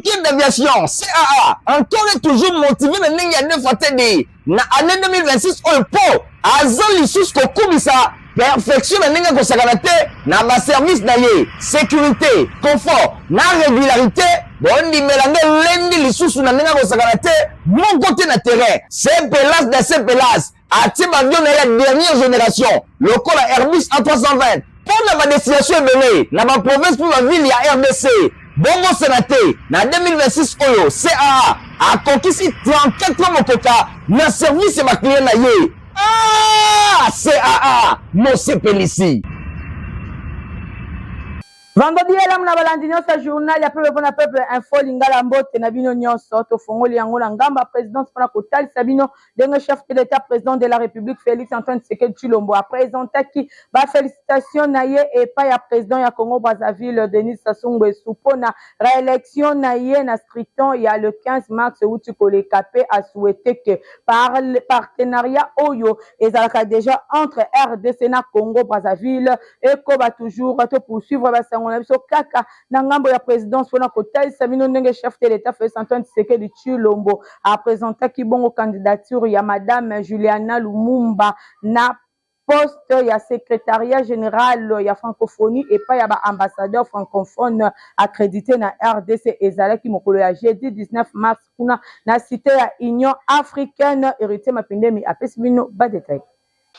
Sécurité d'aviation, CAA, encore et toujours motivé de n'engager deux fois TD. Na année 2026, on peut, à zone sous Kokubisa, perfection de n'engager Kosakanate, na ma service d'ailleurs, sécurité, confort, na régularité, bon, ni mélanger lundi les sous na n'engager Kosakanate, mon côté na terrain, c'est Pelas de ces Pelas, à Tibavion de la dernière génération, le col à Airbus A320, pour la destination est dans ma province, pour la ville, il y a RDC. Bongo Sénaté, na 2026 Oyo, CAA, a conquis 34 ans mon coca, na service et ma client na ye. Ah, CAA, mon CPLC. Vendredi elam na balandi nyonso journal ya peuple mpona peuple info lingala mbote na bino nyonso tofongoli yango na ngamba présidence mpona kotalisa bino ndenge chef de l'état président de la république Félix Antoine Tshisekedi Tshilombo apresentaki bafélicitation na ye epai ya président ya Congo Brazzaville Denis Sassou Nguesso mpona réélection na ye na scrutin ya le 15 mars euti koleka pe a souhaité que par le partenariat oyo ezalaka déjà entre RDC na Congo Brazzaville ekoba toujours to poursuivre basango na biso kaka na ngambo ya présidence mpona kotalisa bino ndenge chef de l'état Félix Antoine Tshisekedi Tshilombo apresentaki bongo candidature ya madame Juliana Lumumba na poste ya secrétariat général ya francophonie epai ya baambassadeur francophone accrédité na RDC ezalaki mokolo ya jeudi 19 mars kuna na cité ya Union africaine héritier Mapindemi apesi bino badetail.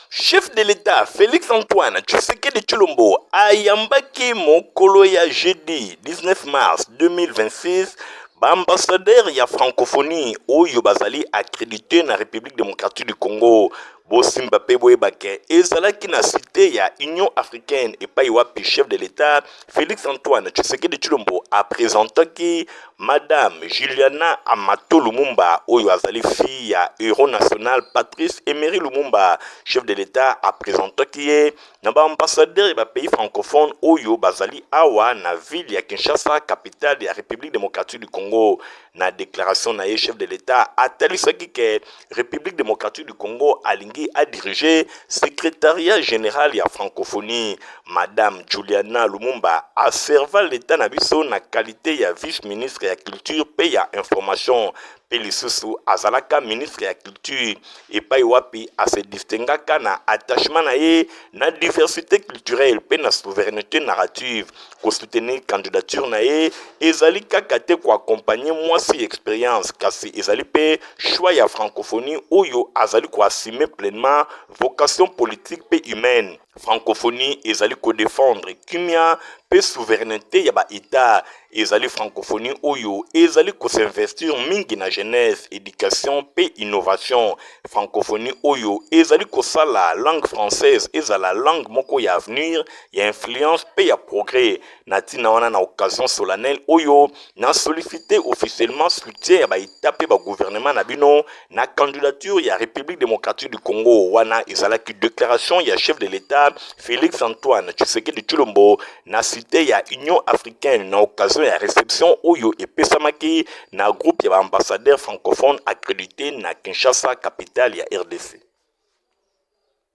Chef de l'État Félix Antoine Tshisekedi Tshilombo ayambaki mokolo ya jeudi 19 mars 2026 ambassadeur ya francophonie oyo bazali accrédité na République démocratique du Congo. Bosimba pe boyebake ezalaki na cité ya Union africaine epai wapi chef de l'État Félix Antoine Tshisekedi Tshilombo apresentaki madame Juliana Amato Lumumba oyo azali fille ya héros national Patrice Emery Lumumba. Chef de l'État apresentaki ye na ambassadeur ya pays francophone oyo bazali awa na ville ya Kinshasa capitale ya République démocratique du Congo. Na déclaration na ye chef de l'État atalisaki ke République démocratique du Congo alingi a dirigé secrétariat général ya francophonie. Madame Juliana Lumumba a servi l'État na biso na qualité ya vice-ministre ya culture pe ya information. Pelisusu azalaka ministre ya culture epai wapi a se distingaka na attachement na ye na diversité culturelle pe na souveraineté narrative. Ko soutenir candidature na ye ezali kaka te ko accompagner mwasi expérience kasi ezali pe choix ya francophonie oyo azali ko assumer pleinement vocation politique pe humaine. Francophonie ezali ko défendre kimia pe souveraineté ya ba état. Ezali francophonie oyo ezali ko s'investir mingi na jeunesse, éducation pe innovation. Francophonie oyo ezali ko sala langue française ezala langue moko ya avenir, ya influence pe ya progrès. Natina wana na occasion solennelle oyo na sollicité officiellement soutien ya ba état pe ba gouvernement na bino na candidature ya République démocratique du Congo wana ezalaki déclaration ya chef de l'État Félix Antoine Tshisekedi Tshilombo na cité ya Union africaine na occasion ya réception oyo epesamaki na groupe ya ambassadeur francophone accrédité na Kinshasa capitale ya RDC.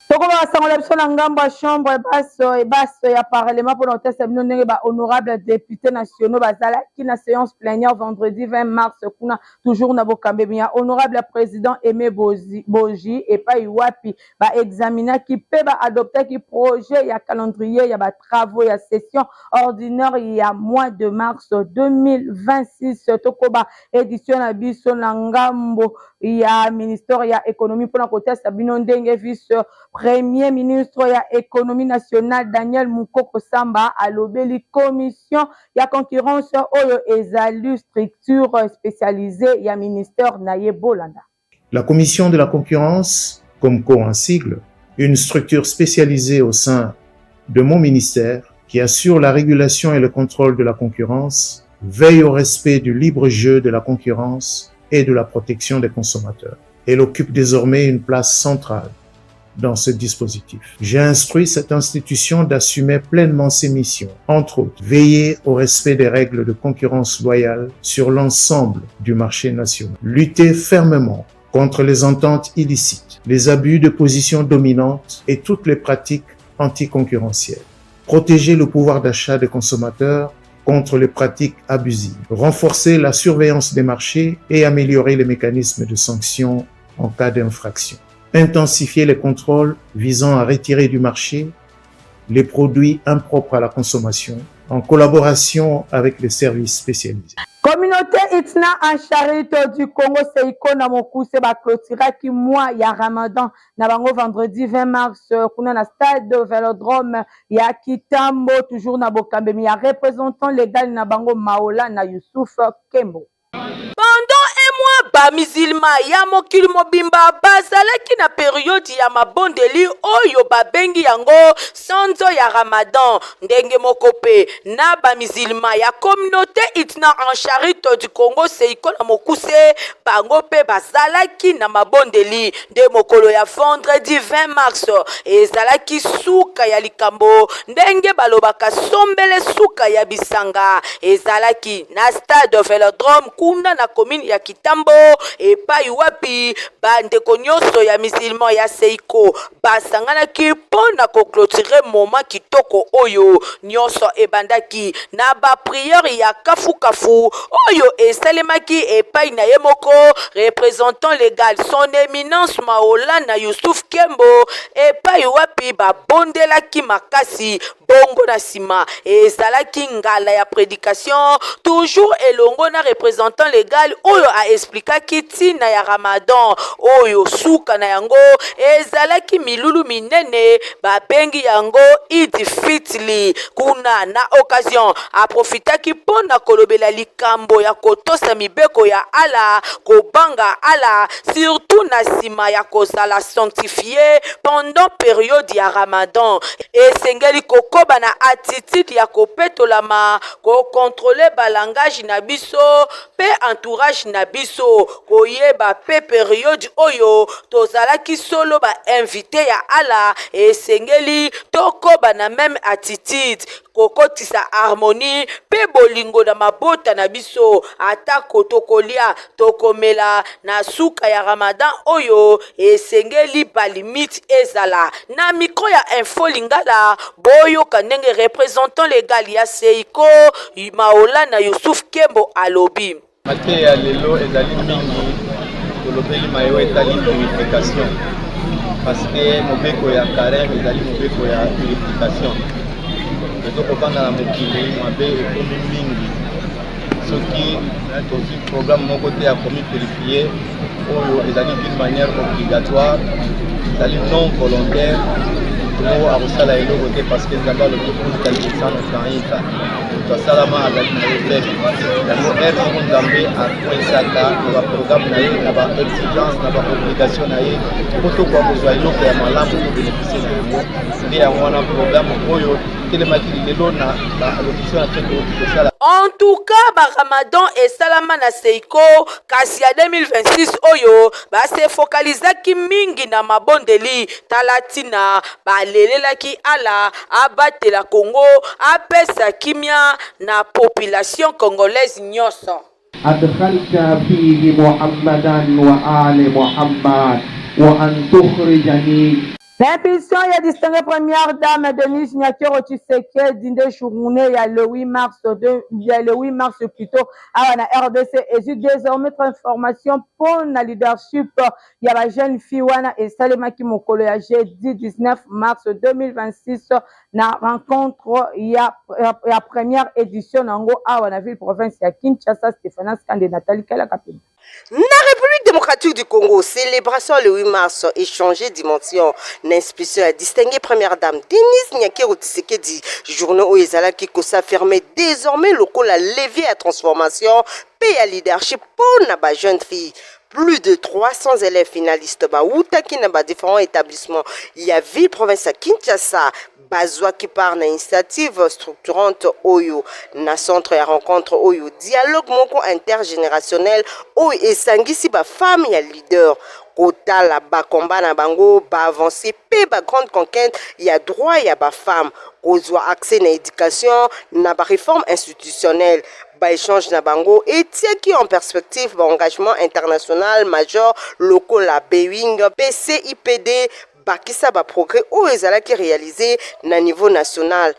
Toko ba sangola biso na ngambo ya chambre basse ya parlement pour notesa bino ndenge ba honorable députés nationaux bazalaki na séance plénière vendredi 20 mars kuna toujours na bokambe ya honorable président Aimé Boji epai wapi ba examinaki pe ba adoptaki projet ya calendrier ya ba travaux ya session ordinaire ya mois de mars 2026 toko ba édition na biso na ngambo ya ministère ya économie pour na kotesa bino ndenge vice Premier ministre ya économie nationale Daniel Mukoko Samba alobeli commission ya concurrence oyo ezali structure spécialisée ya ministère Naye Bolanda. La commission de la concurrence, COMCO en sigle, une structure spécialisée au sein de mon ministère qui assure la régulation et le contrôle de la concurrence, veille au respect du libre jeu de la concurrence et de la protection des consommateurs. Elle occupe désormais une place centrale dans ce dispositif. J'ai instruit cette institution d'assumer pleinement ses missions, entre autres, veiller au respect des règles de concurrence loyale sur l'ensemble du marché national, lutter fermement contre les ententes illicites, les abus de position dominante et toutes les pratiques anticoncurrentielles, protéger le pouvoir d'achat des consommateurs contre les pratiques abusives, renforcer la surveillance des marchés et améliorer les mécanismes de sanctions en cas d'infraction, intensifier les contrôles visant à retirer du marché les produits impropres à la consommation en collaboration avec les services spécialisés. Communauté Itna en charité du Congo Seiko na mokuse ba clôturaki mois ya Ramadan na bango vendredi 20 mars kuna na stade de Vélodrome ya Kitambo toujours na Bokambemi ya représentant légal na bango Maola na Youssouf Kembo. Pendant un mois, ba musulma ya mokili mobimba bazalaki na période ya mabondeli oyo babengi yango sanzo ya Ramadan ndenge mokope na ba musulma ya communauté Itna en charité du Congo Seiko na mokuse bango pe bazalaki na mabondeli de mokolo ya vendredi 20 mars ezalaki suka ya likambo ndenge balobaka sombele suka ya bisanga ezalaki na stade Vélodrome kuna na commune ya Kitambo epai wapi bandeko nyonso ya musulman ya Seiko basanganaki mpona koclôturer moment kitoko oyo nyonso ebandaki na ba prière ya kafukafu oyo esalemaki epai na ye moko représentant légal son éminence Maola na Youssouf Kembo epai wapi babondelaki makasi bongo na sima ezalaki ngala ya prédication toujours elongo na représentant légal oyo a explikaki tina ya Ramadan oyo suka na yango ezalaki milulu minene babengi yango Idi Fitli kuna na occasion aprofitaki mpona kolobela likambo ya kotosa mibeko ya ala kobanga ala surtout na sima ya kozala sanctifié pendant période ya Ramadan esengeli kokoba na attitude ya kopetolama kokontrole balangage na biso pe entourage na biso koyeba pe période oyo tozalaki solo ba invité ya ala esengeli tokoba na même attitude kokotisa harmonie pe bolingo na mabota na biso atako tokolia tokomela na suka ya Ramadan oyo esengeli ba limite ezala na micro ya info lingala boyo kanenge représentant légal ya Seiko Maola na Youssouf Kembo alobi mate ya lelo ezali mingi kolobeli mayo etali purification parce que mobeko ya carême ezali mobeko ya purification ezokobanda na mokili mabe ekomi mingi soki tozwi programme moko te ya komi purifie oyo ezali d'une manière obligatoire ezali non volontaire to akosala eloko te parce que nzambe alobi ezali kosana osanisa tosalama azali na efele yango ere moko nzambe akwesaka na baprogramme na ye na baexigence na baobligation na ye po tokoka kozwa eloko ya malamu tobénéficie na yango nde yango wana programme oyo telemaki lelo na baalokition na teko kosala. En tout cas, ba Ramadan et Salama na Seiko kasi ya 2026 oyo ba se focalizaki mingi na mabondeli talatina balelelaki ala abatela Congo apesa kimia na population congolaise nyonso. أدخلت فيه محمدا وآل محمد وأن تخرجني. L'impulsion ya distinguée première dame Denise Nyakero Tshisekedi nde journée ya le 8 mars plutôt à la RDC et désormais transformation pour la leadership ya ba jeune fille wana et salemaki mokolo ya jeudi 19 mars 2026 na rencontre ya première édition nango awa na ville province ya Kinshasa. Stéphane Skande Nathalie Kala Kapenda. Na République démocratique du Congo, célébration le 8 mars, échangé dimension, l'inspiration à distinguer première dame Denise Nyakero Tshisekedi, journée où Ezala qui s'affirmait désormais le col à levier à transformation, paix à leadership pour na jeune fille. Plus de 300 élèves finalistes Outaki na différents établissements. Il y a ville province à Kinshasa. Bazwa qui part na initiative structurante Oyo na centre ya rencontre Oyo dialogue moko intergénérationnel Oyo esangisi ba femme ya leader kotala ba combat na bango ba avancer pe ba grande conquête ya droit ya ba femme kozwa accès na éducation na ba réforme institutionnelle ba échange na bango et qui en perspective ba engagement international majeur locaux la Bewing PCIPD bakisa ba progrès ou ezalaki réalisé na niveau national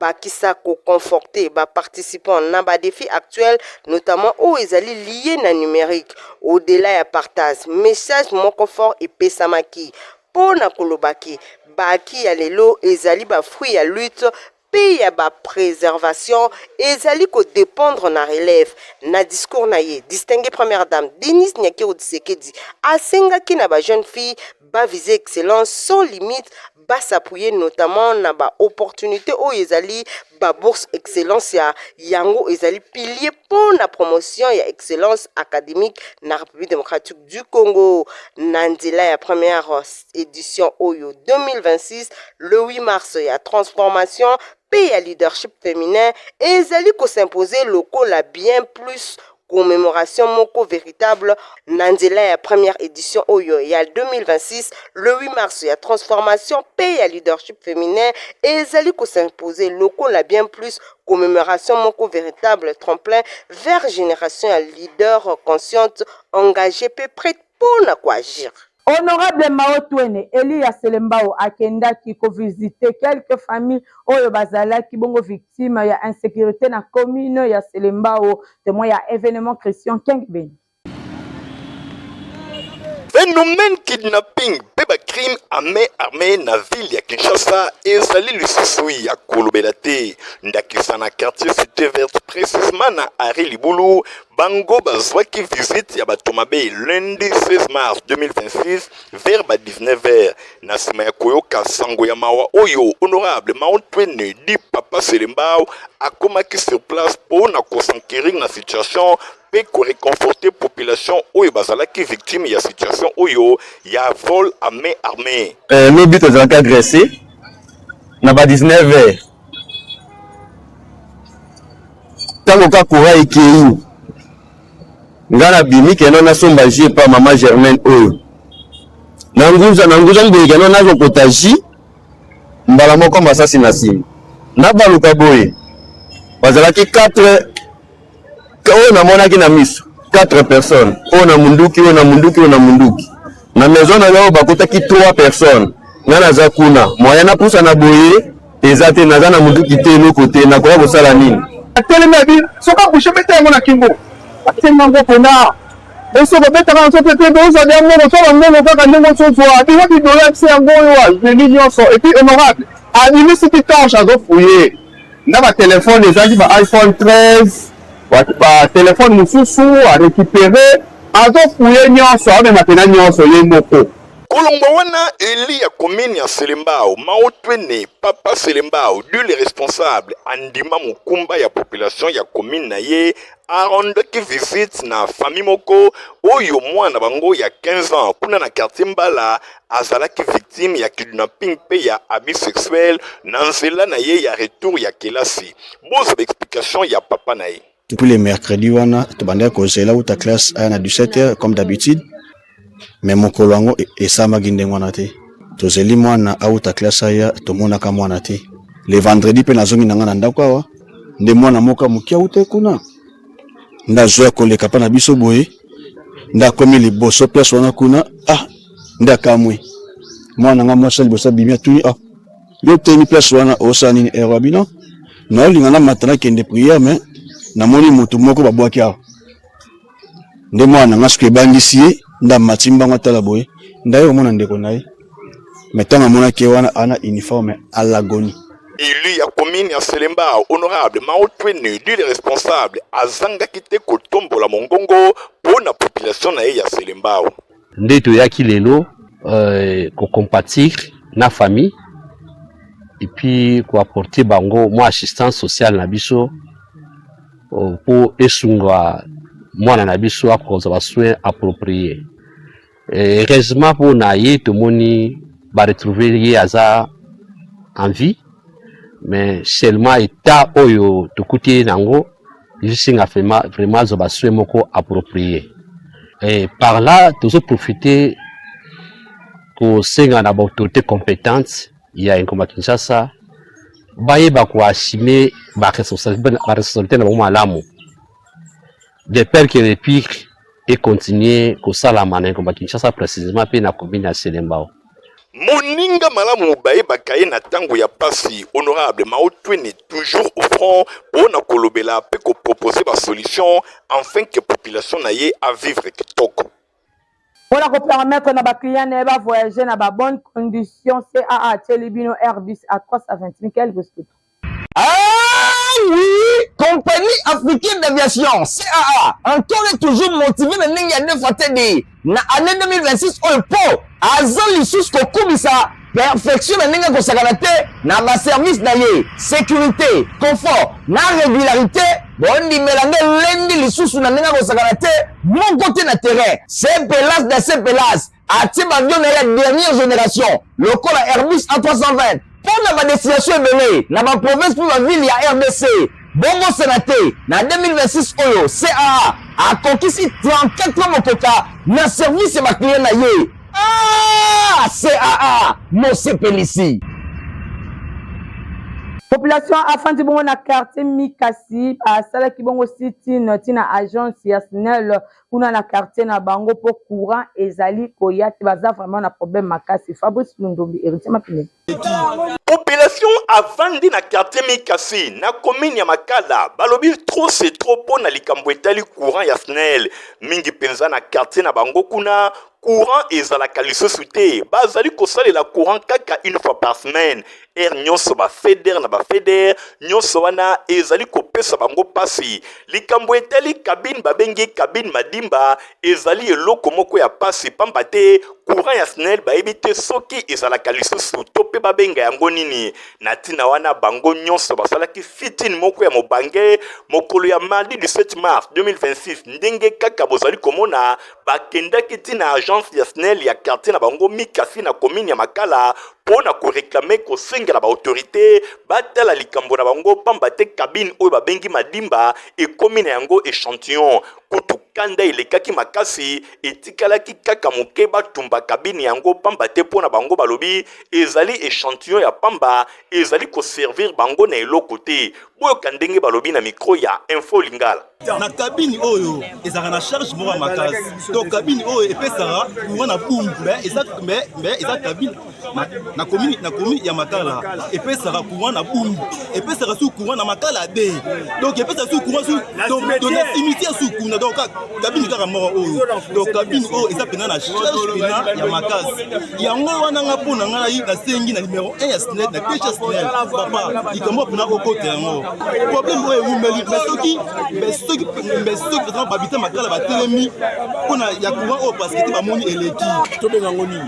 bakisa ko conforter ba participants na ba défi actuel notamment où ils allaient liés na numérique au-delà ya partage message moko fort epesamaki pona kolobaki baki ya lelo ezali ba fruit ya lutte pe ya ba préservation ezali ko dépendre na relève na discours na ye distingué première dame Denise Nyakero Tshisekedi asengaki na ba jeune fille ba viser excellence sans limite ba s'appuyer notamment na ba opportunité o ezali ba bourse excellence ya yango ezali pilier pour la promotion ya excellence académique na République démocratique du Congo nandila ya première édition oyo 2026 le 8 mars ya transformation pays ya leadership féminin ezali ko s'imposer locaux la bien plus commémoration moko véritable nandela ya première édition oyo ya 2026 le 8 mars ya transformation pays ya leadership féminin ezali ko s'imposer locaux la bien plus commémoration moko véritable tremplin vers génération ya leader consciente engagée pe prête pour na quoi agir. Honorable Mao Twene, Elia Selembao akendaki ko visiter quelques familles oyo bazalaki bongo victime ya insécurité na commune ya Selembao témoin ya événement Christian Kengbeni. Phénomène kidnapping beba crime armé na ville ya Kinshasa ezali lisusu ya kolobela te ndakisa na quartier cité verte précisément na Ari Libulu bango bazwaki visite ya batomabe lundi 16 mars 2026 vers 19h na sima ya koyoka sango ya mawa oyo honorable Mao Twene di Papa Selembao akomaki sur place pour na kosankiring na situation pe ko réconforter population oyo bazalaki victime ya situation oyo ya vol à main armée. Le but est agressé na ba 19h. Tango ka kura ikei. Ngana bimi keno na somba ji pa mama Germaine oyo. Nanguza mbe keno na zo potaji mbala moko masasi na simu. Na baluka boye. Bazalaki 4 on a monaki na miso 4 personnes on a munduki na maison na yo bakotaki 3 personnes ngana za kuna moya na pusa na boye ezate na na munduki te no côté na kwa bosala nini atelema bi soka bushe beta ngona kingo atenga ngo pona eso beta kana so tete boza de ngo so ngo kaka ngo so so abi wapi dola se ngo yo veni nyonso et puis honorable a l'université tanche a fouiller na ba téléphone ezali ba iPhone 13 ba téléphone mususu a récupéré azofouye nyonso amemapena nyonso ye moko kolongwa wana eli ya commune ya Selembao Mao Twene Papa Selembao du les responsables andima mukumba ya population ya commune na ye arondaki visite na famille moko oyo mwana bango ya 15 ans kuna na quartier Mbala azalaki victime ya kidnapping pe ya abus sexuel na nzela na ye ya retour ya kelasi bozo explication ya papa na ye. Depuis les mercredis, on a demandé à la ta classe à 17h comme d'habitude. Mais mon colongo et ça m'a guindé mon athée. Tozeli moi na ta classe aya to mona ka mwana te. Les vendredis pe nazongi nanga ndakwa wa. Nde mwana moka mukia ute kuna. Nda zoya koleka pa na biso boye. Nda komi liboso place wana kuna. Nda kamwe. Mwana nga mwasa liboso bimia tuni yo teni place wana osani erobino. Na lingana matana kende prière mais na moni mutu moko babwaki awa nde mwana ngasuke bangisi ye nda matimba ngata boye ndayo mona ndeko naye metanga mona ke wana ana uniforme à l'agoni. Élu ya commune ya Selembao honorable Mao Twene du les responsables azanga kite kotombola mongongo pour la population na ya Selembao nde to yaki lelo ko compatir na famille et puis ko apporter bango moi assistance sociale na biso pour esungwa mwana na biso akozwa soin approprié. Heureusement pour naye tomoni ba retrouver ye aza en vie mais seulement état oyo tokuti nango jisinga vraiment zo ba soin moko approprié. Et par là tous profiter ko senga na ba autorité compétente ya Ngoma Kinshasa baye ba ko assumer ba responsabilité na malamu de peur que les pics et continuer ko sala manin Ngoma Kinshasa précisément pe na commune ya Selembao. Moninga malamu baye bakaye na tango ya pasi honorable Maotwene toujours au front pour na kolobela pe ko proposer ba solution afin que population na ye à vivre kitoko. Pour la permettre na ba client na ba voyager na ba bonne condition CAA Telebino Airbus à 320 000 quel gosto. Ah oui, compagnie africaine d'aviation CAA encore et toujours motivé na ninga de fatedi na année 2026 au po azon lisus ko kubisa perfection na ninga ko sakanate na ba service na ye sécurité confort na régularité bondi melange lendi lisusu na ninga ko sakanate mon côté na terrain c'est pelas de ces pelas ati ba avion na la dernière génération le col Airbus A320 pour la destination ebele na ba province pour la ville ya RDC bongo sénaté na 2026 oyo CAA a conquis 34 motoka na service ba client na ye. Ah, CAA Mose Pelisi. Population afin de bon na quartier Mikasi à sala ki bongo city tina agence ya SNEL kuna na quartier na bango pour courant ezali koyate baza vraiment na problème makasi. Fabrice Lundombi héritier mapine. Population avandi na quartier Mikasi na commune ya Makala balobi trop c'est trop pour na likambo etali courant ya SNEL mingi penza na quartier na bango kuna courant ezalaka lisusu te bazali kosalela courant kaka une fois par semaine nyonso ba feder na ba feder nyonso wana ezali kopesa bango pasi likambo etali cabine babengi cabine madimba ezali eloko moko ya pasi pamba te courant ya SNEL bayebi te soki ezalaka lisusu to pe babenga yango nini na tina wana bango nyonso basalaki fitin moko ya mobange mokolo ya mardi 17 mars 2026 ndenge kaka bozali komona bakendaki tina agence ya SNEL ya quartier na bango Mikasi na commune ya Makala pona ko réclamer ko sengela ba autorité batala likambo na bango pamba te cabine oyo babengi madimba e commune yango échantillon kutu kanda ilekaki makasi etikalaki kaka moke batumba kabine yango pamba te pona bango balobi ezali échantillon ya pamba ezali ko servir bango na eloko te boyo kandenge balobi na micro ya Info Lingala na cabine oyo ezaka na charge moko makasi donc cabine oyo epesaka courant na boum mais eza cabine na commune ya Makala epesaka courant na boum epesaka sous courant na Makala de donc epesaka sous courant sous donc na cimetière sous courant donc cabine kaka moko oyo donc cabine oyo eza pena na charge pena ya makasi yango wana nga pona nga na sengi na numéro 1 ya SNEL na page SNEL papa likambo pena okote yango problème oyo umeli mais soki vraiment babita Makala batelemi pona ya courant oyo parce que bamoni eleki to benga ngoni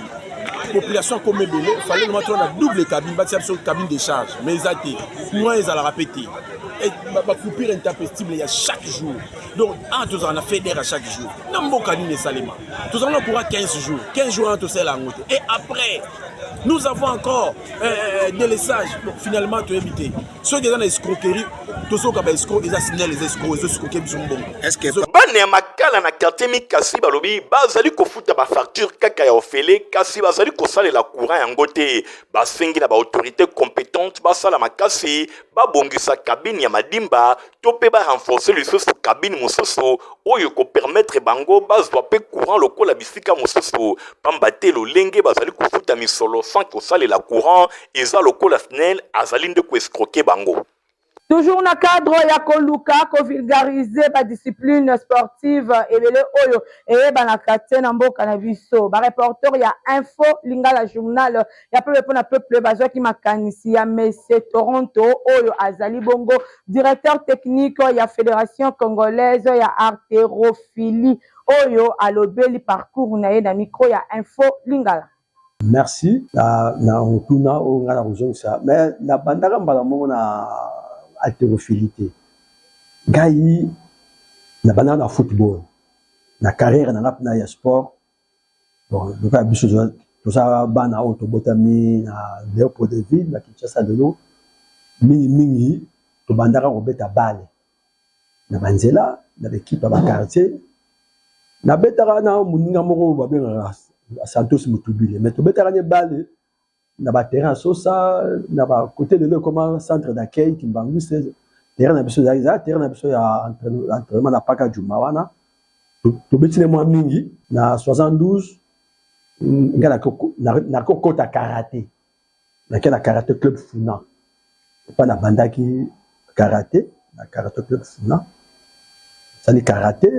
population comme ebele fallait nous mettre na double cabine bâtir sur cabine de charge mais ezati courant ezala répéter et ba coupure intempestive il y a chaque jour donc tous on a fait d'air à chaque jour nambo kanine salema tous on a courant 15 jours on tout ça la route et après nous avons encore des laissages donc finalement tu éviter ceux qui ont des escroqueries tous ceux qui ont escrocs ils assinent les escrocs ils escroquent bon est-ce que bane ya Makala na quartier Mikasi balobi bazali kofuta ba facture kaka ya ofele kasi bazali kosalela courant yango te basengi na ba autorité compétente basala makasi babongisa cabine ya madimba to pe ba renforcer lisusu cabine mosusu oyo ko permettre bango bazwa pe courant lokola bisika mosusu pamba te lolenge bazali kofuta misolo sans kosalela courant eza lokola SNEL azali nde ko escroquer bango. Toujours na cadre ya koluka ko vulgariser ba discipline sportive ebele oyo eba na quartier na mboka na biso ba reporter ya Info Lingala journal ya peuple bazwa ki makanisi ya Messe Toronto oyo azali bongo directeur technique ya Fédération Congolaise ya haltérophilie oyo alobeli parcours na ye na micro ya Info Lingala. Merci na tuna o ngala rejoindre ça mais na bandaka mbala moko na haltérophilie ngai na bana na football na carrière na ya sport bon donc biso to sa bana auto botami na Léopold de Ville na Kinshasa de l'eau mingi to bandaka ko beta balle na banzela na l'équipe ba quartier na betaka na muninga moko ba benga Santos Mutubile mais to betaka ne balle na ba terrain sosa na ba côté de l'eau comme centre d'accueil qui bangu c'est terrain na biso ya entraînement na paka Juma wana to betine moi mingi na 72 nga na kota karaté na karaté club Funa pas na bandaki karaté na karaté club Funa sali karaté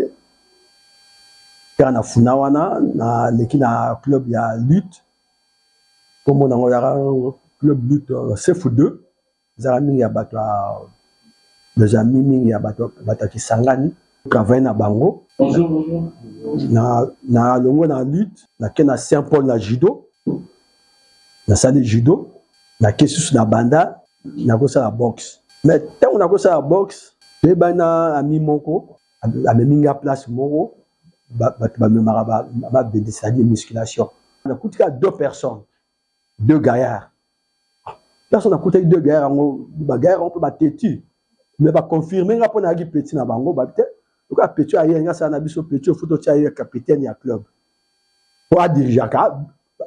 car na Funa wana na leki na club ya lutte comme on a club lutte CF2 zarami ya bato les amis mingi ya bato ki sangani travailler na bango. Bonjour. Na longo na lutte na kena Saint-Paul na judo na sali judo na kesus na banda na kosa la boxe mais tant na kosa la boxe be bana ami moko ameminga place moko ba memara ba bedisadi musculation na kutika 2 personnes 2 gaillards personne na kutika 2 gaillards ngo ba gaillards on peut ba têtu mais ba confirmer nga pona gi petit na bango ba peut donc a petit aye nga sa na biso petit photo tia ye capitaine ya club pour diriger ka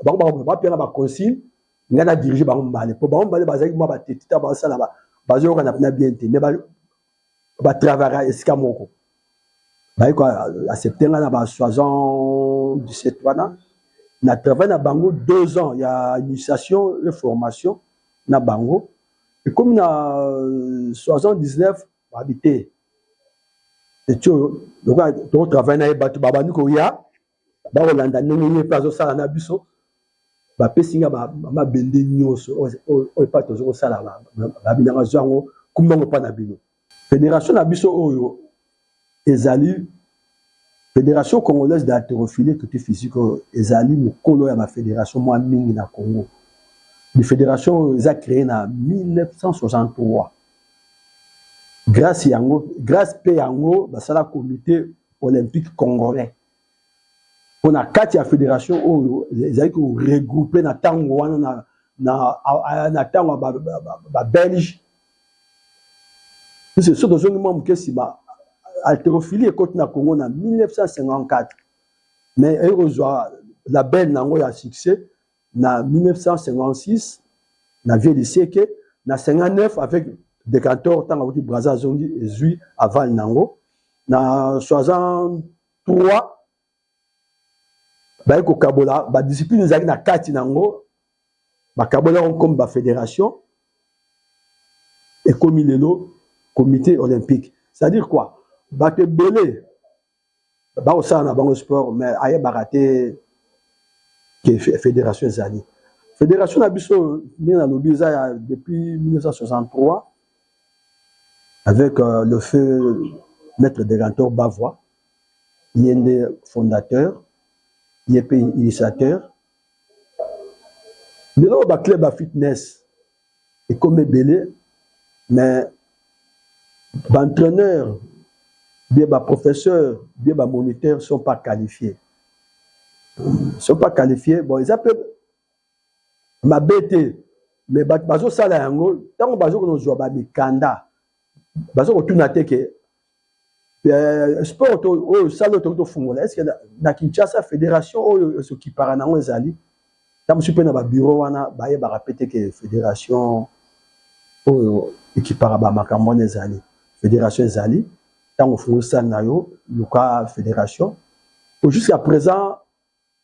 bango ba pena ba consigne nga na diriger bango mbale pour bango mbale bazaki mo ba têtu ta ba sala ba bazo ka na bien te mais ba travailler esika moko ba ko accepter nga na ba 77 wana na travail na bango 2 ans il y a initiation et formation na bango et comme na 79 habité et tu donc travail na batu babani ko ya ba Holanda nini pas ça na biso ba pesinga ba bende nyoso o pas toujours ça là ba binanga zango kumbango pa na bino fédération na biso oyo ezali fédération congolaise d'haltérophilie tout physique ezali mukolo ya ba fédération moi mingi na Congo. La fédération a créé en 1963. Grâce à Yango, basala comité olympique congolais. On a 4 fédérations ils ont regroupé na tango na tango ba belge. C'est surtout que moi que si ba haltérophilie est côté na Congo en 1954. Mais heureusement la belle nango a succès. Na 1956 na vie de siècle na 59 avec décanteur tant que Brazza Zongi et Zui avant Nango na 63 ba ko kabola ba discipline zaki na kati Nango ba kabola comme ba fédération et comme lelo comité olympique c'est-à-dire quoi ba te belé ba au ça na bango sport mais aye baraté qui est fédération Zali. Fédération Abisso depuis 1963 avec le feu maître décanteur Bavois, il est des fondateurs, il est initiateur. Le nom du club à fitness est comme belé, mais l'entraîneur, bien les professeurs, bien les moniteurs ne sont pas qualifiés. Ils ne sont pas qualifiés. Bon, ils appellent ma BT, mais bazo sala yango, tant bazo ko joue ba mikanda. Bazo ko tunate ke sport o sala to fungola. Est-ce que na Kinshasa fédération o ce qui para nango ezali? Tam super na ba bureau wana ba ye ba répéter que fédération o qui para ba makambo ezali. Fédération ezali, tant fungola sala na yo, luka fédération. Jusqu'à présent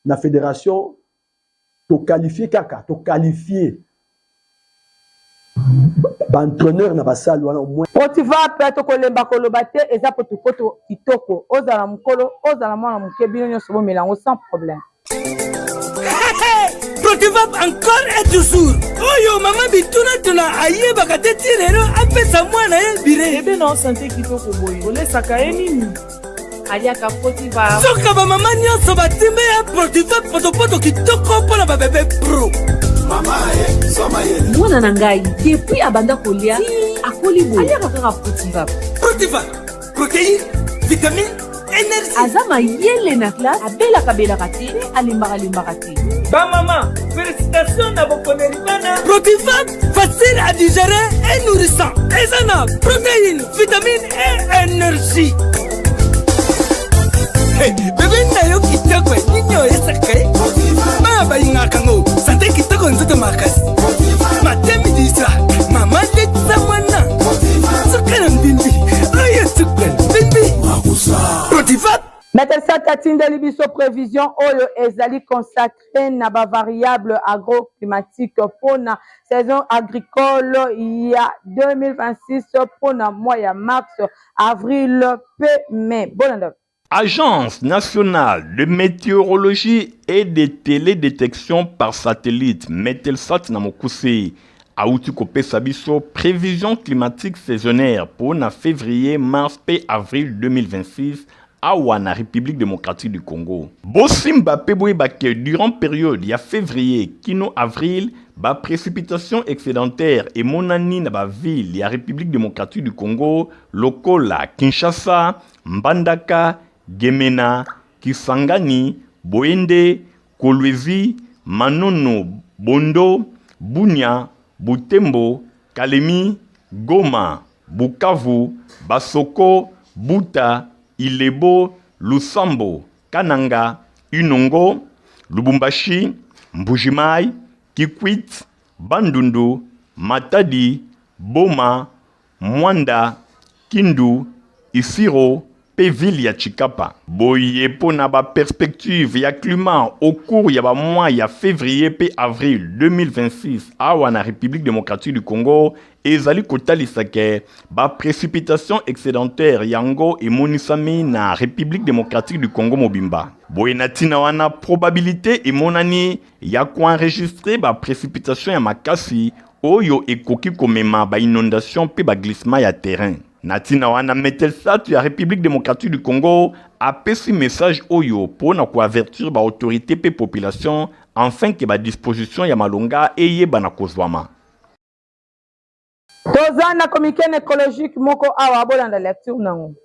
la fédération to qualifier kaka to qualifier entraîneur na basal wana au moins Potifa peto kolemba kolobate eza potukoto kitoko ozala mukolo ozala mwana muke bino nyonso bo melango sans problème. Potifa encore et toujours oyo mama bituna tuna ayeba kateti rero apesa mwana ye bire ebe na santé kitoko boyo olesaka ye nini aliaka Potifa soka ba mama nyonso batimbe ya Potifa potopoto kitoko mpona ba bébé pro mama ye soma ye mwana na ngai depuis abanda kolia akoli boye aliaka kaka Potifa protéine vitamine énergie azama yele na classe abelaka te alimbaka te ba mama félicitations na bokoneli bana Potifa facile à digérer et nourrissant ezana protéine vitamine et énergie. Bébé nayo kitoko ninyo esaka baba ingakango santé kitoko nzoto makasi matemi disa mama letsa mwana sukana mbimbi oye sukana mbimbi Potifa Maître Sat atindeli biso prévision oyo ezali consacré na ba variable agroclimatique pour na saison agricole ya 2026 pour na mois ya mars, avril, mai. Bon. Agence nationale de météorologie et de télédétection par satellite, Metelsat Namokuse, Aouti kopesa biso prévision climatique saisonnière pour na février, mars et avril 2026 à la République démocratique du Congo. Bosimba Peboibake durant période ya février, kino avril, ba précipitation excédentaire et monani na ba ville ya République démocratique du Congo, Lokola, Kinshasa, Mbandaka, Gemena, Kisangani, Boende, Kolwezi, Manono, Bondo, Bunia, Butembo, Kalemi, Goma, Bukavu, Basoko, Buta, Ilebo, Lusambo, Kananga, Unongo, Lubumbashi, Mbujimai, Kikwit, Bandundu, Matadi, Boma, Mwanda, Kindu, Isiro, Péville ya Chikapa. Boye pona ba perspective ya climat au cours ya ba mois ya février et avril 2026 à la République démocratique du Congo ezali kotalisake ba précipitation excédentaire yango et monisami na République démocratique du Congo mobimba. Boye natina wana probabilité et monani ya ko enregistrer ba précipitation ya makasi oyo ekoki komema ba inondation pe ba glissement ya terrain. Natina wana Metelsat ya République démocratique du Congo a pesi message oyo pour na ko avertir ba autorité pe population afin que ba disposition ya malonga eye bana kozwama. Tozana communiqué écologique moko awa bolanda lecture nango.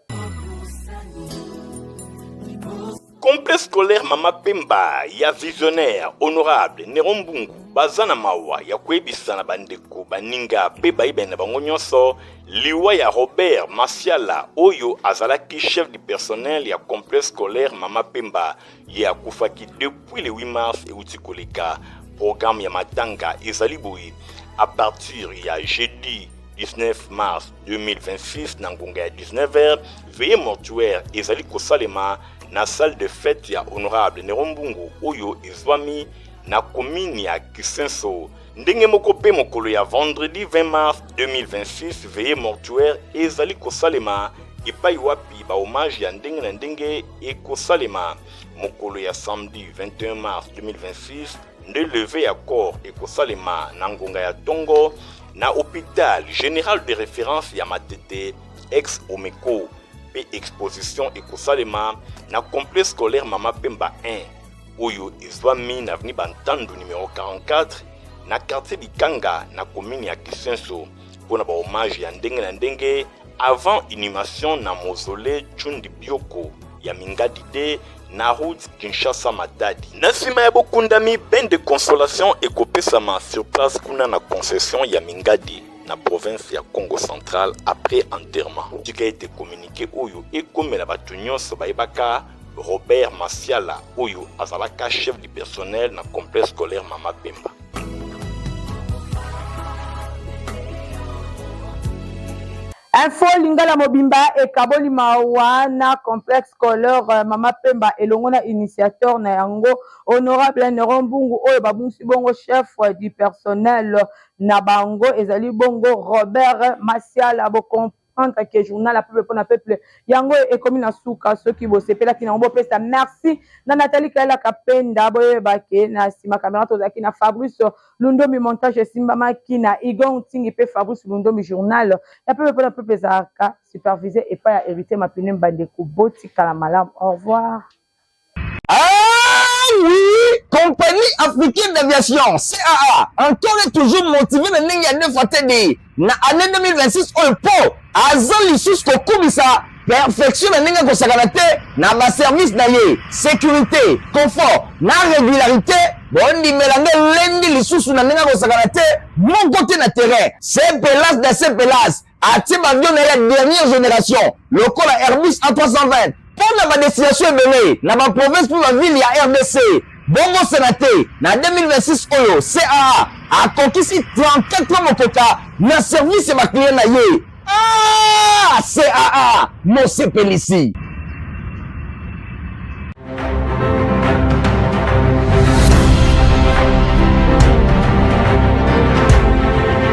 Complexe scolaire Mama Pemba ya visionnaire honorable Nerombungu bazana mawa ya kwebisa na bandeko baninga pe baibena bango nyonso liwa ya Robert Masiala oyo azalaki chef du personnel ya complexe scolaire Mama Pemba ya kufaki depuis le 8 mars et utikoleka programme ya matanga ezali boyi à partir ya jeudi 19 mars 2026 na ngonga ya 19h veillée mortuaire ezali kosalema na salle de fête ya honorable Nerombungu oyo ezwami na commune ya Kisenso. Ndenge moko pe mokolo ya vendredi 20 mars 2026 veillée mortuaire ezali kosalema epai wapi ba hommage ya ndenge na ndenge ekosalema mokolo ya samedi 21 mars 2026 nde levée ya corps ekosalema na ngonga ya Tongo na hôpital général de référence ya Matete ex Omeko pe exposition ekosalema na complexe scolaire Mama Pemba 1 oyo ezwami na avenue Bantandu numéro 44 na quartier Bikanga na commune ya Kisenso pona ba hommage ya ndenge na ndenge avant inhumation na mausolée Chundi Bioko ya Mingadi de na route Kinshasa Matadi. Na sima ya bokundami ben de consolation ekopesama sur place kuna na concession ya Mingadi na province ya Congo central après enterrement. Ce qui a été communiqué oyo ekomela batu nyonso bayebaka Robert Masiala oyo azalaka chef du personnel na complexe scolaire Mama Pemba. Info Lingala Mobimba et Kaboli Mawana complexe scolaire Mama Pemba et Longona initiateur na yango honorable Nerombungu oyo babunsi bongo chef du personnel na bango ezali bongo Robert Masiala boko que journal à peuple pour na peuple yango et comme na suka ceux qui bossent pela ki na bo pesa merci na Nathalie Kala Kapenda boye bake na sima caméra tozaki na Fabrice Lundomi montage simba makina Igon Tingi pe Fabrice Lundomi journal ya peuple pour na peuple zaka supervisé et pas hérité ma pinem bandeko boti kala malam au revoir. Ah oui, compagnie africaine d'aviation CAA encore et toujours motivé na ndenge ya neuf atedi na année 2026 au po azali lisusu kokubisa perfection na ndenge kosakana te na ba service na ye sécurité confort na régularité bondimela nde lendi lisusu na ndenge kosakana te moko te na terrain CPLAS na CPLAS atie bavion na ya dernière génération lokola Airbus A320 pour na ba destination ebele na ba province pour la ville ya RDC bongo sénaté na 2026 oyo CAA a conquis 34 mokoka na service ya ba client na ye. Ah, CAA, mon CPLC.